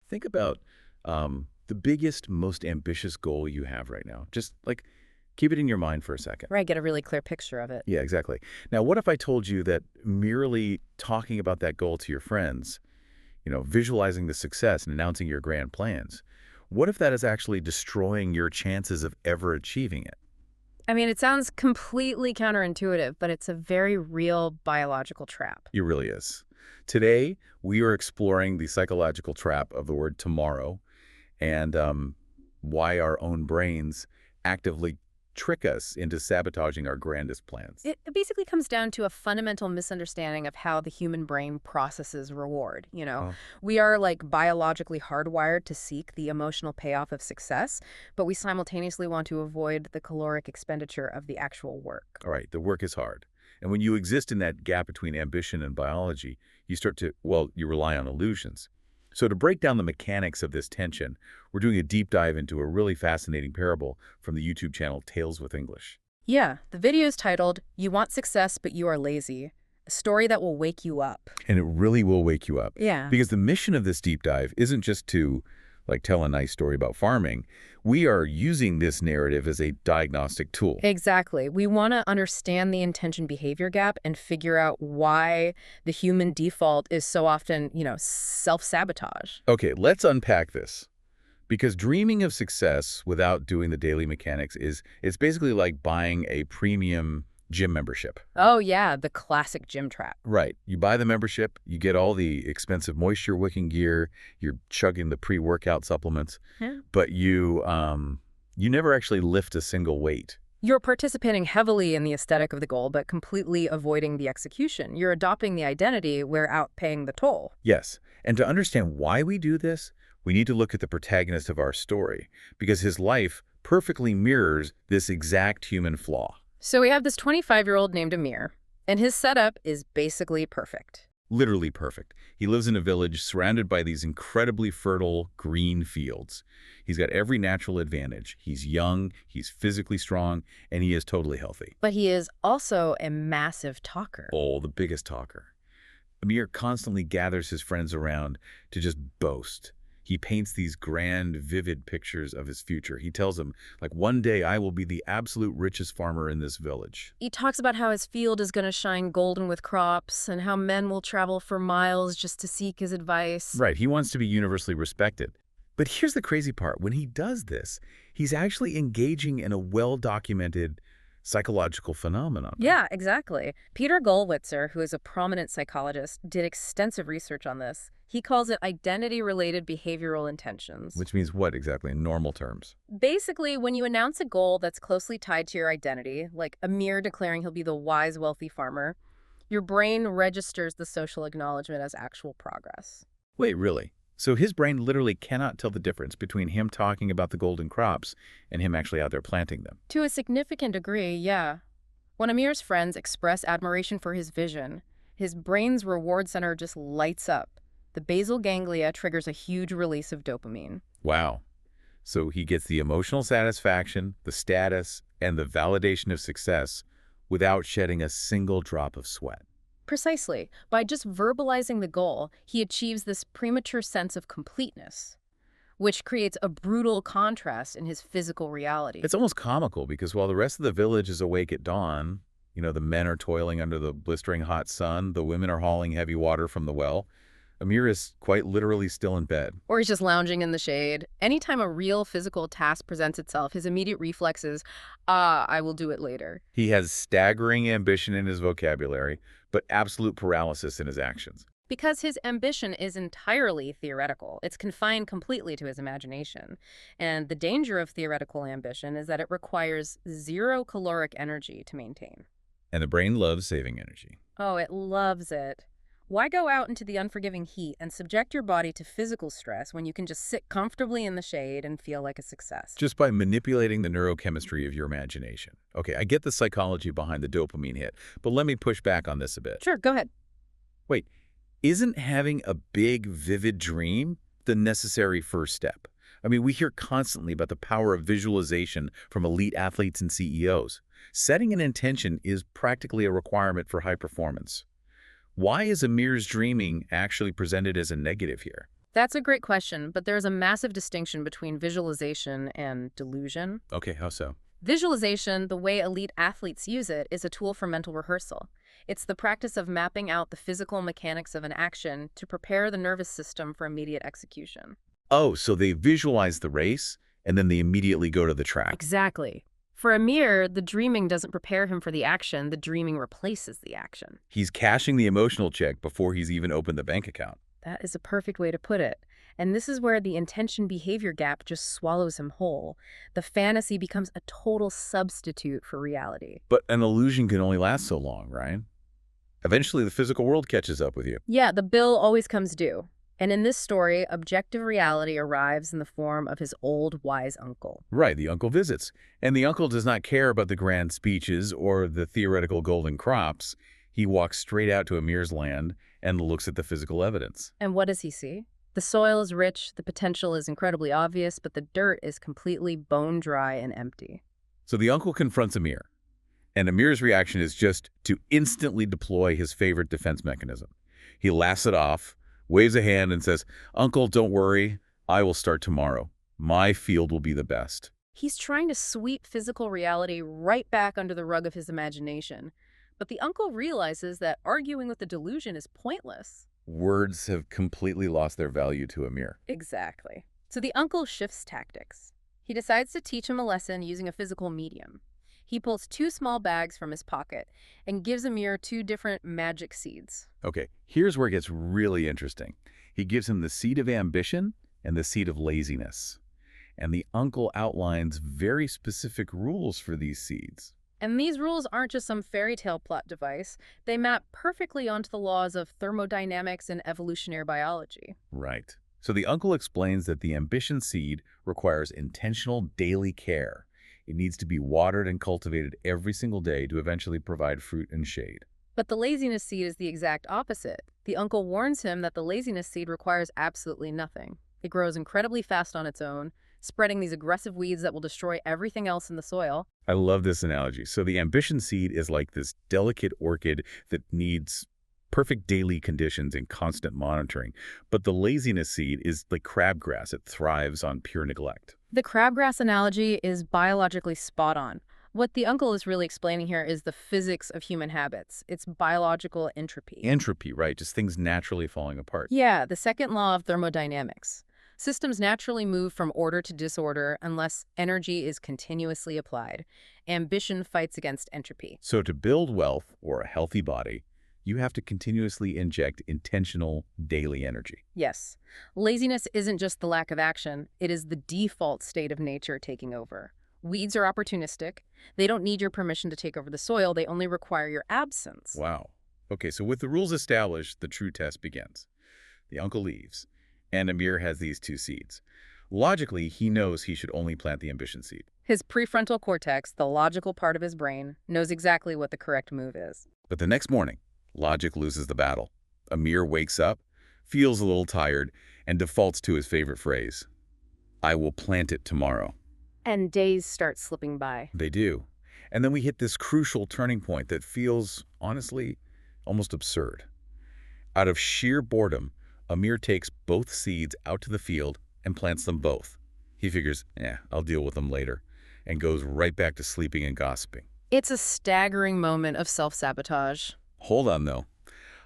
Think about the biggest, most ambitious goal you have right now. Just like keep it in your mind for a second. Right, get a really clear picture of it. Yeah, exactly. Now, what if I told you that merely talking about that goal to your friends, visualizing the success and announcing your grand plans, what if that is actually destroying your chances of ever achieving it? I mean, it sounds completely counterintuitive, but it's a very real biological trap. It really is. Today, we are exploring the psychological trap of the word tomorrow and why our own brains actively trick us into sabotaging our grandest plans. It basically comes down to a fundamental misunderstanding of how the human brain processes reward. Oh, We are like biologically hardwired to seek the emotional payoff of success, but we simultaneously want to avoid the caloric expenditure of the actual work. all right, the work is hard. And when you exist in that gap between ambition and biology, you start to, you rely on illusions. So to break down the mechanics of this tension, we're doing a deep dive into a really fascinating parable from the YouTube channel Tales with English. Yeah, the video is titled, "You Want Success, But You Are Lazy," a story that will wake you up. And it really will wake you up. Yeah. Because the mission of this deep dive isn't just to tell a nice story about farming. We are using this narrative as a diagnostic tool. Exactly. We want to understand the intention behavior gap and figure out why the human default is so often, self-sabotage. Okay, let's unpack this. Because dreaming of success without doing the daily mechanics it's basically like buying a premium gym membership. Oh, yeah, the classic gym trap. Right. You buy the membership, you get all the expensive moisture-wicking gear, you're chugging the pre-workout supplements, Yeah. but you never actually lift a single weight. You're participating heavily in the aesthetic of the goal, but completely avoiding the execution. You're adopting the identity without paying the toll. Yes. And to understand why we do this, we need to look at the protagonist of our story, because his life perfectly mirrors this exact human flaw. So we have this 25-year-old named Amir, and his setup is basically perfect. Literally perfect. He lives in a village surrounded by these incredibly fertile green fields. He's got every natural advantage. He's young, he's physically strong, and he is totally healthy. But he is also a massive talker. Oh, the biggest talker. Amir constantly gathers his friends around to just boast. He paints these grand, vivid pictures of his future. He tells them, one day I will be the absolute richest farmer in this village. He talks about how his field is going to shine golden with crops and how men will travel for miles just to seek his advice. Right, he wants to be universally respected. But here's the crazy part. When he does this, he's actually engaging in a well-documented psychological phenomenon. Yeah, exactly. Peter Gollwitzer, who is a prominent psychologist, did extensive research on this. He calls it identity-related behavioral intentions. Which means what exactly in normal terms? Basically, when you announce a goal that's closely tied to your identity, like Amir declaring he'll be the wise, wealthy farmer, your brain registers the social acknowledgement as actual progress. Wait, really? So his brain literally cannot tell the difference between him talking about the golden crops and him actually out there planting them. To a significant degree, yeah. When Amir's friends express admiration for his vision, his brain's reward center just lights up. The basal ganglia triggers a huge release of dopamine. Wow. So he gets the emotional satisfaction, the status, and the validation of success without shedding a single drop of sweat. Precisely. By just verbalizing the goal, he achieves this premature sense of completeness, which creates a brutal contrast in his physical reality. It's almost comical because while the rest of the village is awake at dawn, the men are toiling under the blistering hot sun, the women are hauling heavy water from the well, Amir is quite literally still in bed. Or he's just lounging in the shade. Anytime a real physical task presents itself, his immediate reflex is, I will do it later. He has staggering ambition in his vocabulary, but absolute paralysis in his actions. Because his ambition is entirely theoretical. It's confined completely to his imagination. And the danger of theoretical ambition is that it requires zero caloric energy to maintain. And the brain loves saving energy. Oh, it loves it. Why go out into the unforgiving heat and subject your body to physical stress when you can just sit comfortably in the shade and feel like a success? Just by manipulating the neurochemistry of your imagination. Okay, I get the psychology behind the dopamine hit, but let me push back on this a bit. Sure, go ahead. Wait, isn't having a big, vivid dream the necessary first step? I mean, we hear constantly about the power of visualization from elite athletes and CEOs. Setting an intention is practically a requirement for high performance. Why is Amir's dreaming actually presented as a negative here? That's a great question, but there's a massive distinction between visualization and delusion. Okay, how so? Visualization, the way elite athletes use it, is a tool for mental rehearsal. It's the practice of mapping out the physical mechanics of an action to prepare the nervous system for immediate execution. Oh, so they visualize the race, and then they immediately go to the track. Exactly. For Amir, the dreaming doesn't prepare him for the action, the dreaming replaces the action. He's cashing the emotional check before he's even opened the bank account. That is a perfect way to put it. And this is where the intention-behavior gap just swallows him whole. The fantasy becomes a total substitute for reality. But an illusion can only last so long, right? Eventually, the physical world catches up with you. Yeah, the bill always comes due. And in this story, objective reality arrives in the form of his old wise uncle. Right, the uncle visits. And the uncle does not care about the grand speeches or the theoretical golden crops. He walks straight out to Amir's land and looks at the physical evidence. And what does he see? The soil is rich, the potential is incredibly obvious, but the dirt is completely bone dry and empty. So the uncle confronts Amir. And Amir's reaction is just to instantly deploy his favorite defense mechanism. He laughs it off, waves a hand, and says, "Uncle, don't worry. I will start tomorrow. My field will be the best." He's trying to sweep physical reality right back under the rug of his imagination. But the uncle realizes that arguing with the delusion is pointless. Words have completely lost their value to Amir. Exactly. So the uncle shifts tactics. He decides to teach him a lesson using a physical medium. He pulls two small bags from his pocket and gives Amir two different magic seeds. Okay, here's where it gets really interesting. He gives him the seed of ambition and the seed of laziness. And the uncle outlines very specific rules for these seeds. And these rules aren't just some fairy tale plot device. They map perfectly onto the laws of thermodynamics and evolutionary biology. Right. So the uncle explains that the ambition seed requires intentional daily care. It needs to be watered and cultivated every single day to eventually provide fruit and shade. But the laziness seed is the exact opposite. The uncle warns him that the laziness seed requires absolutely nothing. It grows incredibly fast on its own, spreading these aggressive weeds that will destroy everything else in the soil. I love this analogy. So the ambition seed is like this delicate orchid that needs perfect daily conditions and constant monitoring. But the laziness seed is like crabgrass. It thrives on pure neglect. The crabgrass analogy is biologically spot on. What the uncle is really explaining here is the physics of human habits. It's biological entropy. Entropy, right? Just things naturally falling apart. Yeah, the second law of thermodynamics. Systems naturally move from order to disorder unless energy is continuously applied. Ambition fights against entropy. So to build wealth or a healthy body, you have to continuously inject intentional daily energy. Yes, laziness isn't just the lack of action, it is the default state of nature taking over. Weeds are opportunistic. They don't need your permission to take over the soil, they only require your absence. Wow. Okay, so with the rules established, the true test begins. The uncle leaves, and Amir has these two seeds. Logically, he knows he should only plant the ambition seed. His prefrontal cortex, the logical part of his brain, knows exactly what the correct move is. But the next morning, logic loses the battle. Amir wakes up, feels a little tired, and defaults to his favorite phrase, "I will plant it tomorrow." And days start slipping by. They do. And then we hit this crucial turning point that feels, honestly, almost absurd. Out of sheer boredom, Amir takes both seeds out to the field and plants them both. He figures, I'll deal with them later, and goes right back to sleeping and gossiping. It's a staggering moment of self-sabotage. Hold on, though.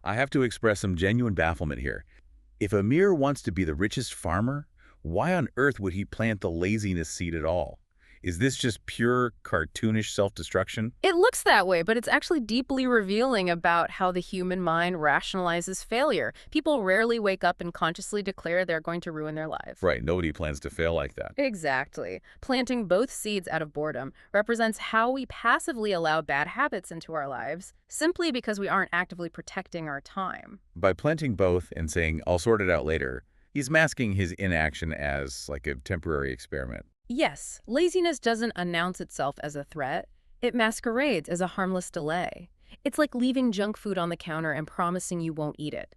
I have to express some genuine bafflement here. If Amir wants to be the richest farmer, why on earth would he plant the laziness seed at all? Is this just pure cartoonish self-destruction? It looks that way, but it's actually deeply revealing about how the human mind rationalizes failure. People rarely wake up and consciously declare they're going to ruin their lives. Right, nobody plans to fail like that. Exactly. Planting both seeds out of boredom represents how we passively allow bad habits into our lives, simply because we aren't actively protecting our time. By planting both and saying, "I'll sort it out later," he's masking his inaction as like a temporary experiment. Yes, laziness doesn't announce itself as a threat. It masquerades as a harmless delay. It's like leaving junk food on the counter and promising you won't eat it.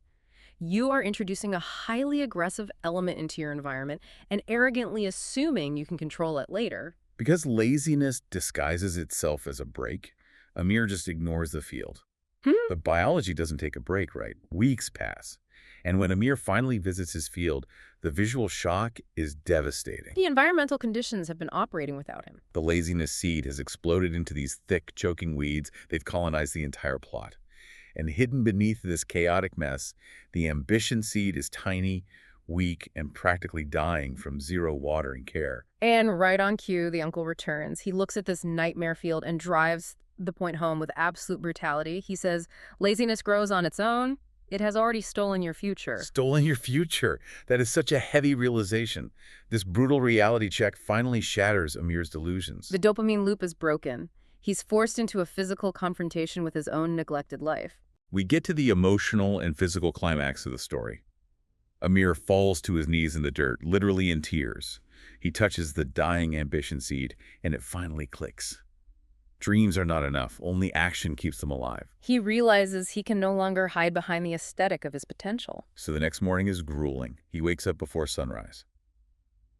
You are introducing a highly aggressive element into your environment and arrogantly assuming you can control it later. Because laziness disguises itself as a break, Amir just ignores the field. Hmm? But biology doesn't take a break, right? Weeks pass. And when Amir finally visits his field, the visual shock is devastating. The environmental conditions have been operating without him. The laziness seed has exploded into these thick, choking weeds. They've colonized the entire plot. And hidden beneath this chaotic mess, the ambition seed is tiny, weak, and practically dying from zero water and care. And right on cue, the uncle returns. He looks at this nightmare field and drives the point home with absolute brutality. He says, laziness grows on its own. It has already stolen your future. Stolen your future. That is such a heavy realization. This brutal reality check finally shatters Amir's delusions. The dopamine loop is broken. He's forced into a physical confrontation with his own neglected life. We get to the emotional and physical climax of the story. Amir falls to his knees in the dirt, literally in tears. He touches the dying ambition seed, and it finally clicks. Dreams are not enough. Only action keeps them alive. He realizes he can no longer hide behind the aesthetic of his potential. So the next morning is grueling. He wakes up before sunrise.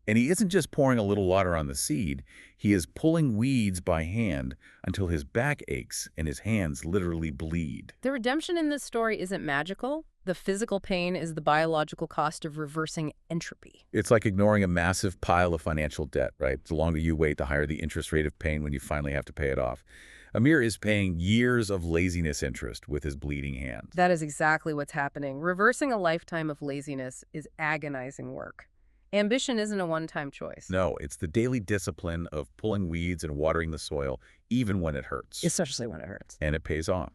And he isn't just pouring a little water on the seed, he is pulling weeds by hand until his back aches and his hands literally bleed. The redemption in this story isn't magical. The physical pain is the biological cost of reversing entropy. It's like ignoring a massive pile of financial debt, right? The longer you wait, the higher the interest rate of pain when you finally have to pay it off. Amir is paying years of laziness interest with his bleeding hands. That is exactly what's happening. Reversing a lifetime of laziness is agonizing work. Ambition isn't a one-time choice. No, it's the daily discipline of pulling weeds and watering the soil, even when it hurts. Especially when it hurts. And it pays off.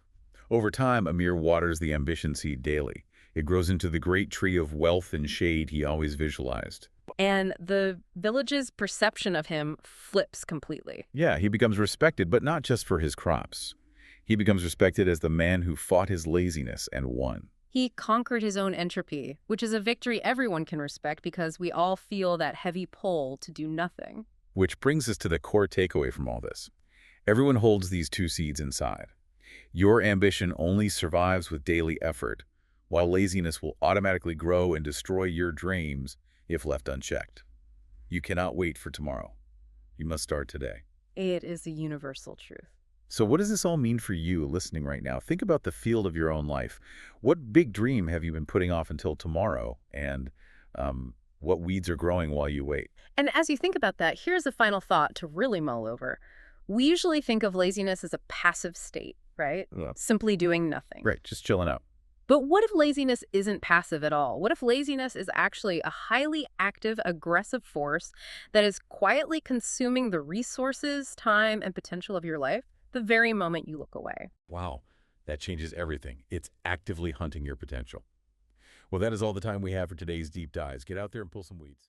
Over time, Amir waters the ambition seed daily. It grows into the great tree of wealth and shade he always visualized. And the village's perception of him flips completely. Yeah, he becomes respected, but not just for his crops. He becomes respected as the man who fought his laziness and won. He conquered his own entropy, which is a victory everyone can respect because we all feel that heavy pull to do nothing. Which brings us to the core takeaway from all this. Everyone holds these two seeds inside. Your ambition only survives with daily effort, while laziness will automatically grow and destroy your dreams if left unchecked. You cannot wait for tomorrow. You must start today. It is a universal truth. So what does this all mean for you listening right now? Think about the field of your own life. What big dream have you been putting off until tomorrow? And what weeds are growing while you wait? And as you think about that, here's a final thought to really mull over. We usually think of laziness as a passive state, right? Yeah. Simply doing nothing. Right, just chilling out. But what if laziness isn't passive at all? What if laziness is actually a highly active, aggressive force that is quietly consuming the resources, time, and potential of your life the very moment you look away? Wow, that changes everything. It's actively hunting your potential. Well, that is all the time we have for today's Deep Dives. Get out there and pull some weeds.